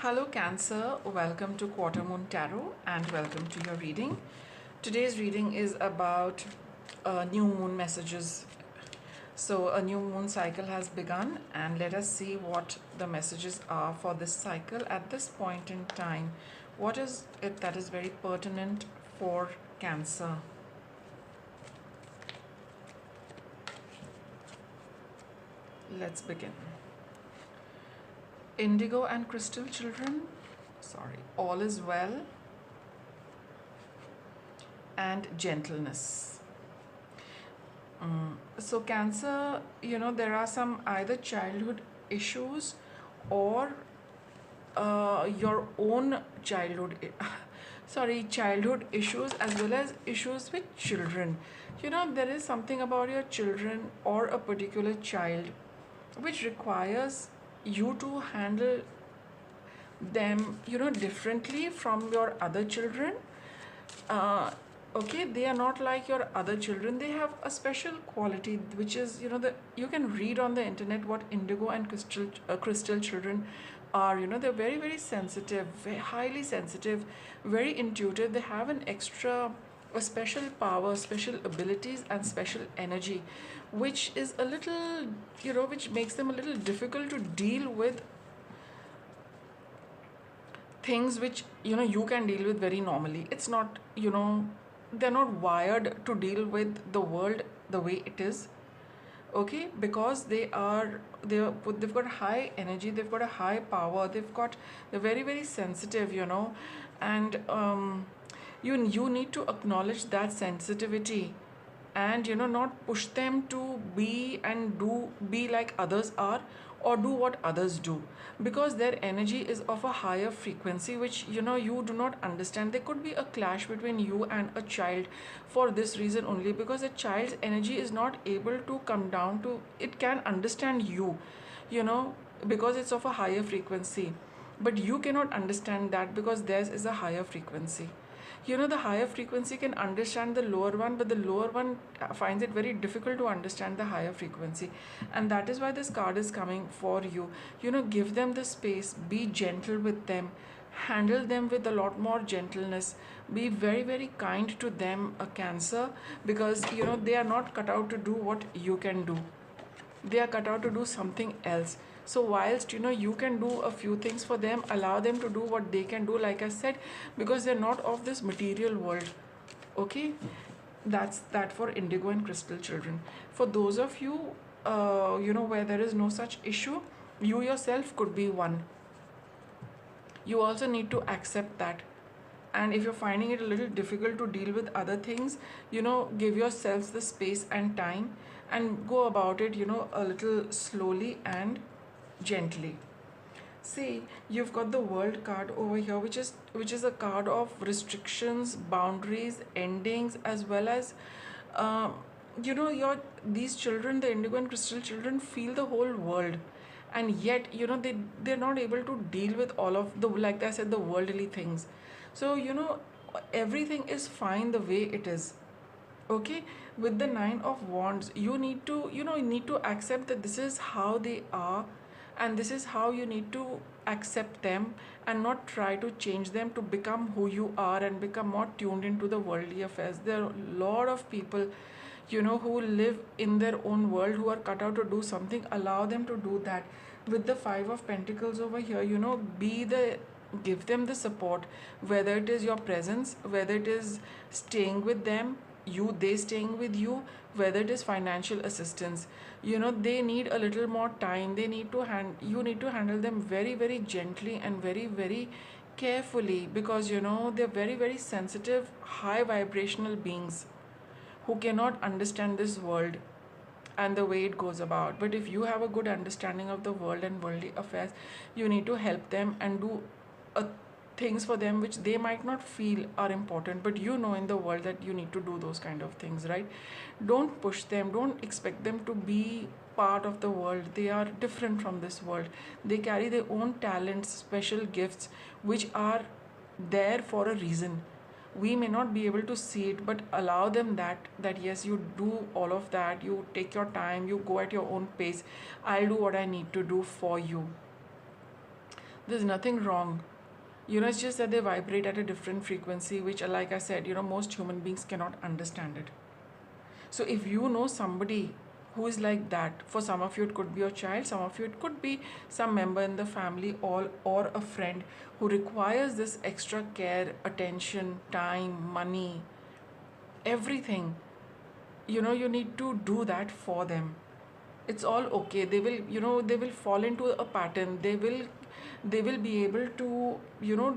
Hello Cancer, welcome to Quarter Moon Tarot and welcome to your reading. Today's reading is about new moon messages. So a new moon cycle has begun and let us see what the messages are for this cycle at this point in time. What is it that is very pertinent for Cancer? Let's begin. Indigo and crystal children, all is well, and gentleness. So Cancer, there are some either childhood issues or your own childhood issues as well as issues with children. There is something about your children or a particular child which requires you to handle them differently from your other children. Okay, they are not like your other children. They have a special quality which is you can read on the internet what indigo and crystal children are. They're very, very sensitive, very highly sensitive, very intuitive. They have a special power, special abilities and special energy, which is a little which makes them a little difficult to deal with things which you can deal with very normally. It's not they're not wired to deal with the world the way it is. Okay, because they've got high energy, they've got a high power, they're very, very sensitive, and you need to acknowledge that sensitivity and not push them to be like others are or do what others do, because their energy is of a higher frequency which you do not understand. There could be a clash between you and a child for this reason only, because a child's energy is not able to come down to, it can understand you because it's of a higher frequency, but you cannot understand that because theirs is a higher frequency. The higher frequency can understand the lower one, but the lower one finds it very difficult to understand the higher frequency. And that is why this card is coming for you. Give them the space, be gentle with them, handle them with a lot more gentleness, be very, very kind to them, a Cancer, because they are not cut out to do what you can do. They are cut out to do something else. So whilst you can do a few things for them, allow them to do what they can do, like I said, because they're not of this material world. Okay, that's that for indigo and crystal children. For those of you where there is no such issue, you yourself could be one. You also need to accept that. And if you're finding it a little difficult to deal with other things, give yourselves the space and time and go about it a little slowly and gently. See, you've got the World card over here, which is a card of restrictions, boundaries, endings, as well as these children, the indigo and crystal children, feel the whole world, and yet they're not able to deal with all of the, like I said, the worldly things. So everything is fine the way it is. Okay, with the Nine of Wands, you need to accept that this is how they are, and this is how you need to accept them and not try to change them to become who you are and become more tuned into the worldly affairs. There are a lot of people who live in their own world, who are cut out to do something. Allow them to do that. With the Five of Pentacles over here, give them the support, whether it is your presence, whether it is staying with them, they staying with you, whether it is financial assistance. They need a little more time. You need to handle them very, very gently and very, very carefully, because they're very, very sensitive, high vibrational beings who cannot understand this world and the way it goes about. But if you have a good understanding of the world and worldly affairs, you need to help them and do things for them which they might not feel are important, but in the world that you need to do those kind of things, right? Don't push them, don't expect them to be part of the world. They are different from this world. They carry their own talents, special gifts, which are there for a reason. We may not be able to see it, but allow them that yes, you do all of that, you take your time, you go at your own pace. I'll do what I need to do for you. There's nothing wrong. It's just that they vibrate at a different frequency, which, like I said, most human beings cannot understand it. So if you know somebody who is like that, for some of you it could be your child, some of you it could be some member in the family, or a friend who requires this extra care, attention, time, money, everything, you need to do that for them. It's all okay. They will fall into a pattern. They will be able to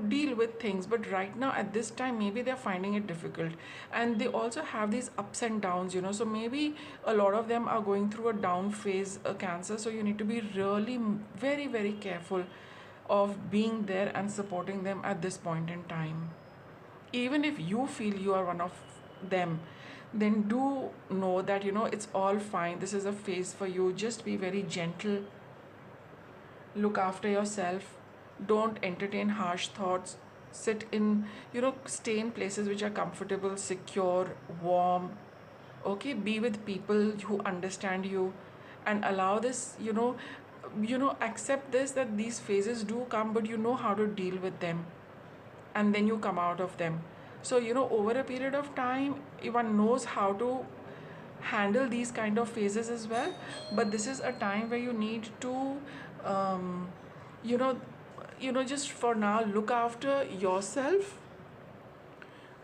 deal with things, but right now at this time maybe they're finding it difficult. And they also have these ups and downs, so maybe a lot of them are going through a down phase, a cancer, so you need to be really very very careful of being there and supporting them at this point in time. Even if you feel you are one of them, then do know that it's all fine. This is a phase for you. Just be very gentle, look after yourself, don't entertain harsh thoughts, sit in, stay in places which are comfortable, secure, warm. Okay, be with people who understand you, and allow this, accept this, that these phases do come, but you know how to deal with them, and then you come out of them. So over a period of time one knows how to handle these kind of phases as well. But this is a time where you need to um, you know just for now look after yourself.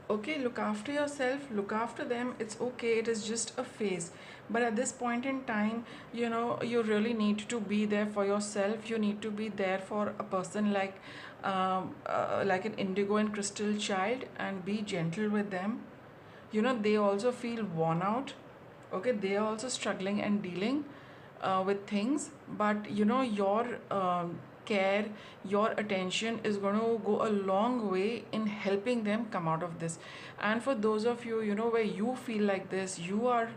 Okay, look after yourself, look after them. It's okay, it is just a phase. But at this point in time, you really need to be there for yourself. You need to be there for a person like an indigo and crystal child, and be gentle with them. They also feel worn out. Okay, they are also struggling and dealing with things, but your care, your attention is going to go a long way in helping them come out of this. And for those of you, where you feel like this, you are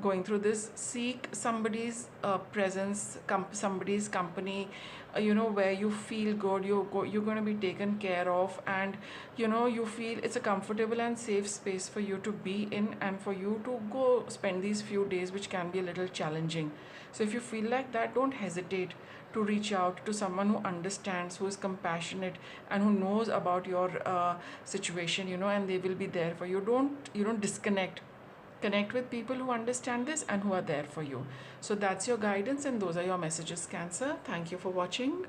going through this, seek somebody's presence, somebody's company, where you feel good, you're going to be taken care of, and you feel it's a comfortable and safe space for you to be in, and for you to go spend these few days, which can be a little challenging. So if you feel like that, don't hesitate to reach out to someone who understands, who is compassionate, and who knows about your situation, and they will be there for you. Don't disconnect. Connect with people who understand this and who are there for you. So that's your guidance, and those are your messages, Cancer. Thank you for watching.